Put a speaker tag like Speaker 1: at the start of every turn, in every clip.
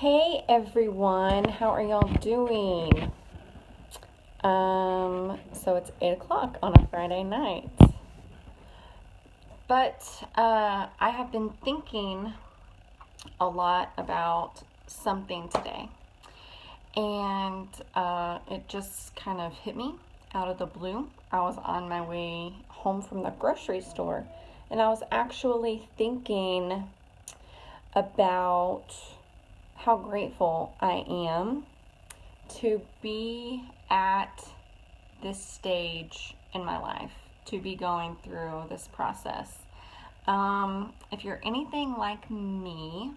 Speaker 1: Hey everyone, how are y'all doing? So it's 8 o'clock on a Friday night. But I have been thinking a lot about something today. And it just kind of hit me out of the blue. I was on my way home from the grocery store and I was actually thinking about how grateful I am to be at this stage in my life, to be going through this process. If you're anything like me,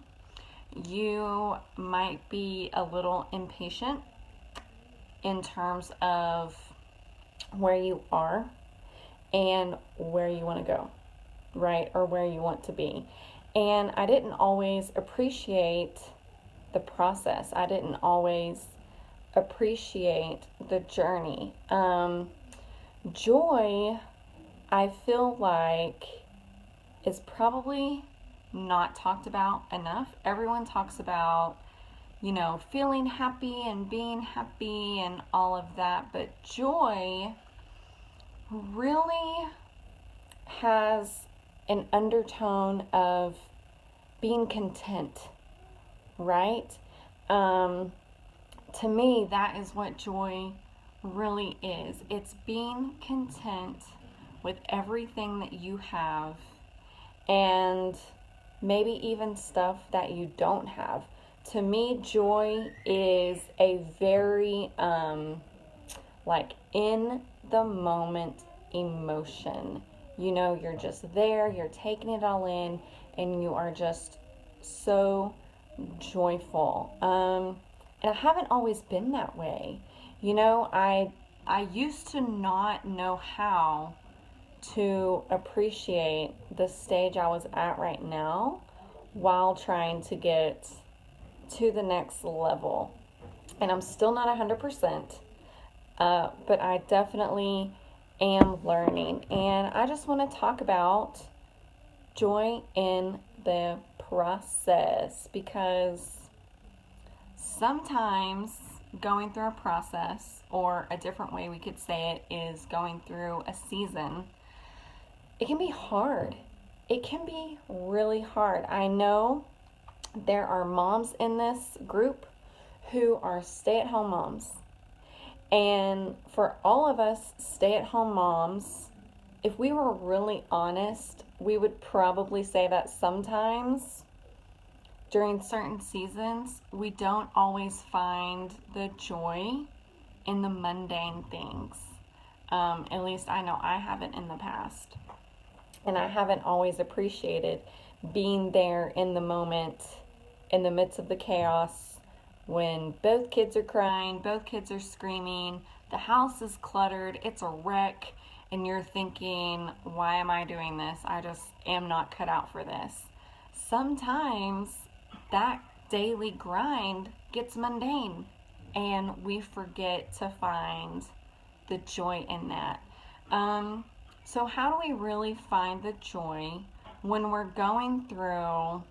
Speaker 1: you might be a little impatient in terms of where you are and where you want to go, right? Or where you want to be. And I didn't always appreciate the process. I didn't always appreciate the journey. Joy, I feel like, is probably not talked about enough. Everyone talks about, feeling happy and being happy and all of that, but joy really has an undertone of being content, right? To me, that is what joy really is. It's being content with everything that you have and maybe even stuff that you don't have. To me, joy is a very, in the moment emotion. You're just there, you're taking it all in, and you are just so joyful. And I haven't always been that way. I used to not know how to appreciate the stage I was at right now while trying to get to the next level. And I'm still not 100%, but I definitely am learning. And I just want to talk about joy in the process because sometimes going through a process, or a different way we could say it is going through a season, it can be hard. It can be really hard. I know there are moms in this group who are stay-at-home moms. And for all of us stay-at-home moms, if we were really honest, we would probably say that sometimes during certain seasons, we don't always find the joy in the mundane things. At least I know I haven't in the past. And I haven't always appreciated being there in the moment, in the midst of the chaos, when both kids are crying, both kids are screaming, the house is cluttered, it's a wreck, and you're thinking, why am I doing this? I just am not cut out for this. Sometimes that daily grind gets mundane and we forget to find the joy in that. So how do we really find the joy when we're going through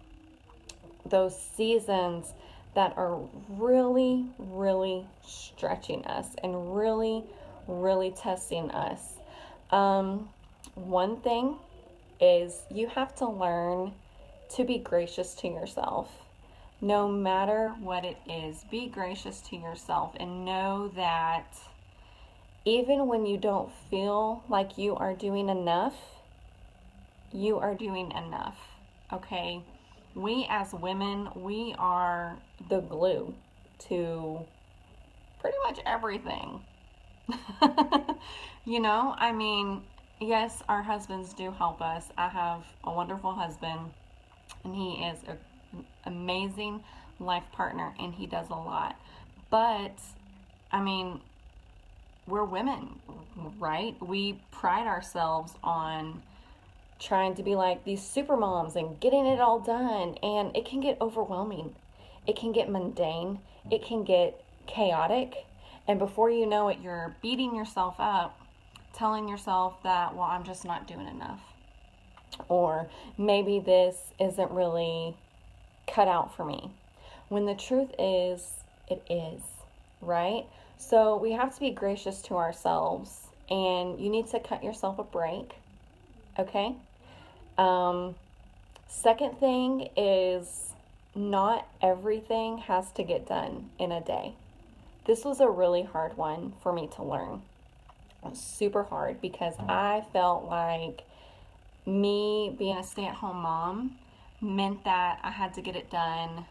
Speaker 1: those seasons that are really, really stretching us and really, really testing us? One thing is you have to learn to be gracious to yourself. No matter what it is, be gracious to yourself and know that even when you don't feel like you are doing enough, you are doing enough, okay? We as women, we are the glue to pretty much everything. Yes, our husbands do help us. I have a wonderful husband, and he is an amazing life partner, and he does a lot. But, I mean, we're women, right? We pride ourselves on trying to be like these super moms and getting it all done, and it can get overwhelming. It can get mundane. It can get chaotic. And before you know it, you're beating yourself up, telling yourself that, well, I'm just not doing enough. Or maybe this isn't really cut out for me. when the truth is, it is, right? So we have to be gracious to ourselves, and you need to cut yourself a break, okay? Um, Second thing is, not everything has to get done in a day. This was a really hard one for me to learn. It was super hard because I felt like me being a stay-at-home mom meant that I had to get it done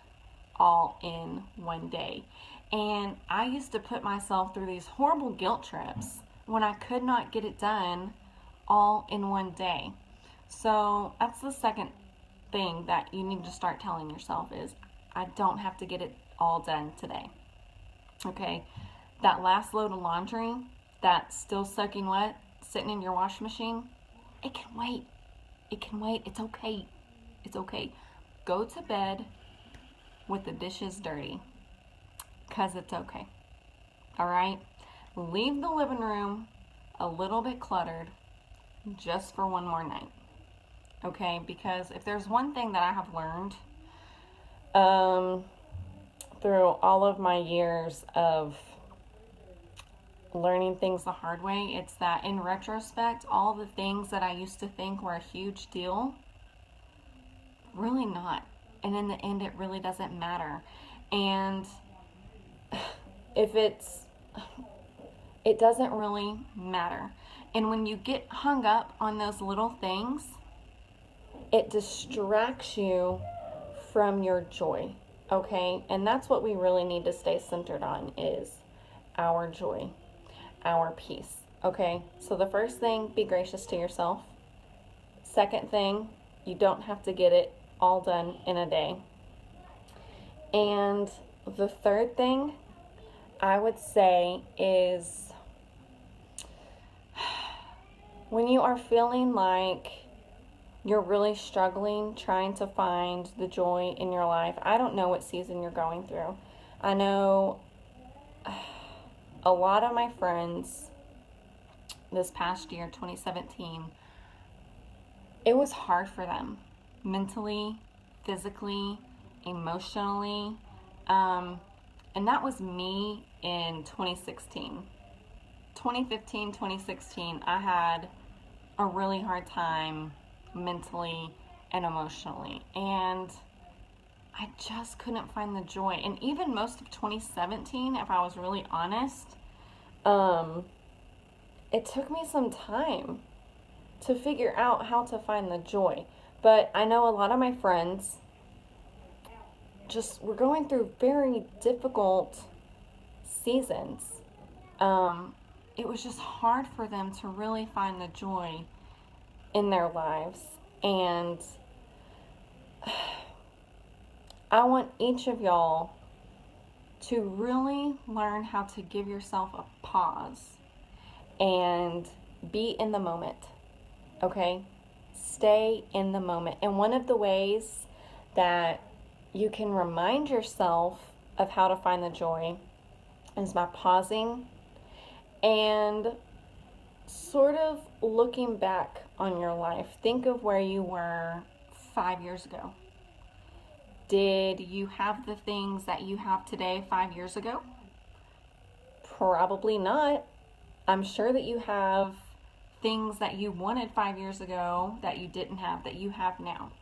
Speaker 1: all in one day. And I used to put myself through these horrible guilt trips when I could not get it done all in one day. So that's the second thing that you need to start telling yourself is, I don't have to get it all done today. Okay, that last load of laundry that's still soaking wet, sitting in your wash machine, it can wait. It can wait. It's okay. It's okay. Go to bed with the dishes dirty, because it's okay. All right? Leave the living room a little bit cluttered just for one more night. Okay? Because if there's one thing that I have learned through all of my years of learning things the hard way, it's that in retrospect, all the things that I used to think were a huge deal, really not. And in the end, it really doesn't matter. And if it doesn't really matter. And when you get hung up on those little things, it distracts you from your joy, okay? And that's what we really need to stay centered on, is our joy, our peace, okay? So the first thing, be gracious to yourself. Second thing, you don't have to get it all done in a day. And the third thing I would say is, when you are feeling like you're really struggling trying to find the joy in your life, I don't know what season you're going through. I know a lot of my friends this past year, 2017, it was hard for them mentally, physically, emotionally. And that was me in 2016. 2015, 2016, I had a really hard time mentally and emotionally. And I just couldn't find the joy. And even most of 2017, if I was really honest, it took me some time to figure out how to find the joy. But I know a lot of my friends just were going through very difficult seasons. It was just hard for them to really find the joy in their lives. And I want each of y'all to really learn how to give yourself a pause and be in the moment, okay? Stay in the moment. And one of the ways that you can remind yourself of how to find the joy is by pausing and sort of looking back on your life. Think of where you were 5 years ago. Did you have the things that you have today 5 years ago? Probably not. I'm sure that you have things that you wanted 5 years ago that you didn't have, that you have now.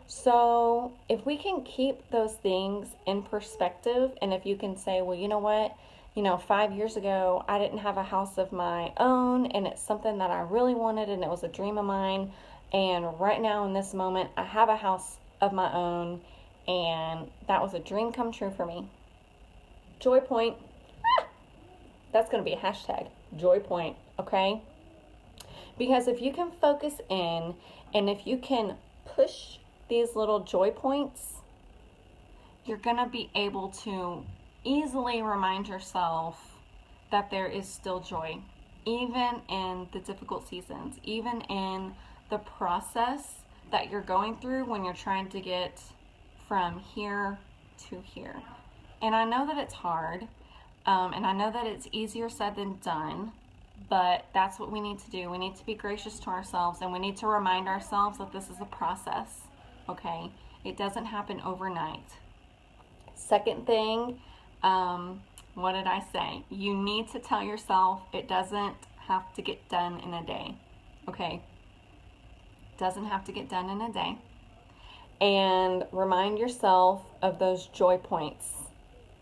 Speaker 1: So if we can keep those things in perspective, and if you can say, well, you know what, 5 years ago, I didn't have a house of my own, and it's something that I really wanted, and it was a dream of mine. And right now in this moment, I have a house of my own, and that was a dream come true for me. Joy point. That's going to be a hashtag, joy point, okay? Because if you can focus in, and if you can push these little joy points, you're going to be able to easily remind yourself that there is still joy, even in the difficult seasons, even in the process that you're going through when you're trying to get from here to here. And I know that it's hard, and I know that it's easier said than done, but that's what we need to do. We need to be gracious to ourselves, and we need to remind ourselves that this is a process, okay? It doesn't happen overnight. Second thing, what did I say? You need to tell yourself it doesn't have to get done in a day. Okay? Doesn't have to get done in a day. And remind yourself of those joy points,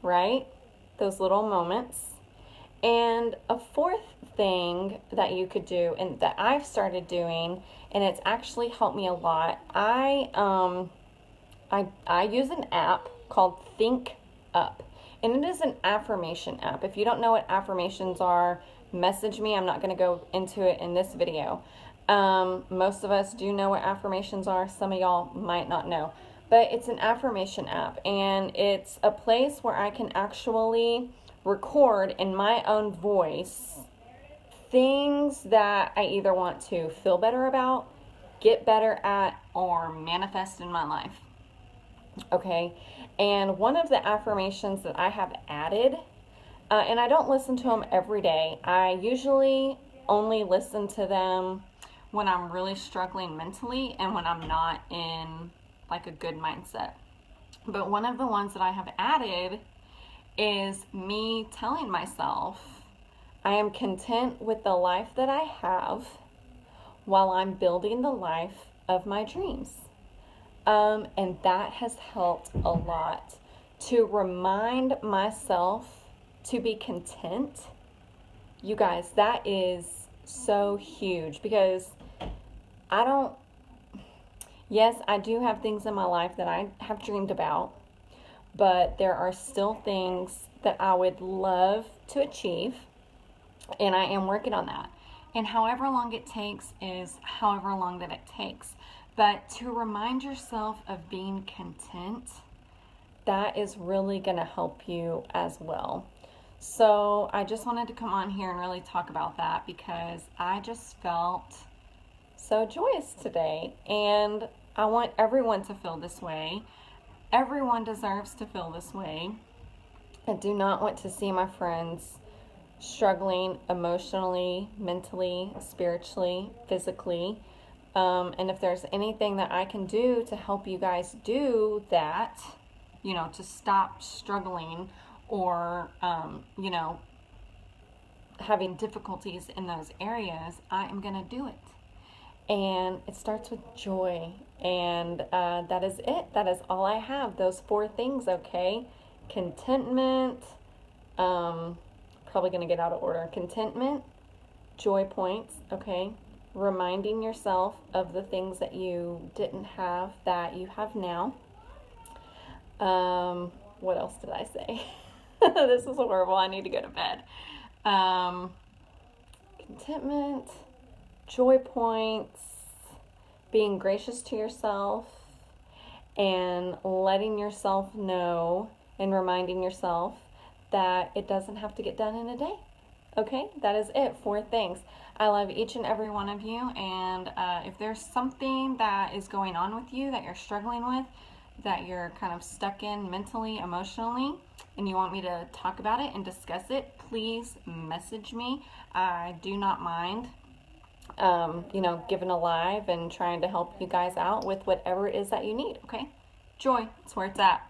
Speaker 1: right? Those little moments. And a fourth thing that you could do, and that I've started doing, and it's actually helped me a lot. I use an app called Think Up, and it is an affirmation app. If you don't know what affirmations are, message me. I'm not going to go into it in this video. Most of us do know what affirmations are. Some of y'all might not know, but it's an affirmation app, and it's a place where I can actually record in my own voice things that I either want to feel better about, get better at, or manifest in my life. Okay, and one of the affirmations that I have added, and I don't listen to them every day. I usually only listen to them when I'm really struggling mentally and when I'm not in like a good mindset. But one of the ones that I have added is me telling myself I am content with the life that I have while I'm building the life of my dreams. And that has helped a lot to remind myself to be content. You guys, that is so huge, because yes, I do have things in my life that I have dreamed about, but there are still things that I would love to achieve, and I am working on that. And however long it takes is however long that it takes. But to remind yourself of being content, that is really going to help you as well. So I just wanted to come on here and really talk about that, because I just felt so joyous today, and I want everyone to feel this way. Everyone deserves to feel this way. I do not want to see my friends struggling emotionally, mentally, spiritually, physically. And if there's anything that I can do to help you guys do that, to stop struggling or, having difficulties in those areas, I am going to do it. And it starts with joy. And that is it. That is all I have. Those 4 things, okay? Contentment. Probably going to get out of order. Contentment. Joy points, okay? Reminding yourself of the things that you didn't have that you have now. What else did I say? This is horrible. I need to go to bed. Contentment, joy points, being gracious to yourself, and letting yourself know and reminding yourself that it doesn't have to get done in a day. Okay, that is it. 4 things. I love each and every one of you, and if there's something that is going on with you that you're struggling with, that you're kind of stuck in mentally, emotionally, and you want me to talk about it and discuss it, please message me. I do not mind, giving a live and trying to help you guys out with whatever it is that you need, okay? Joy, that's where it's at.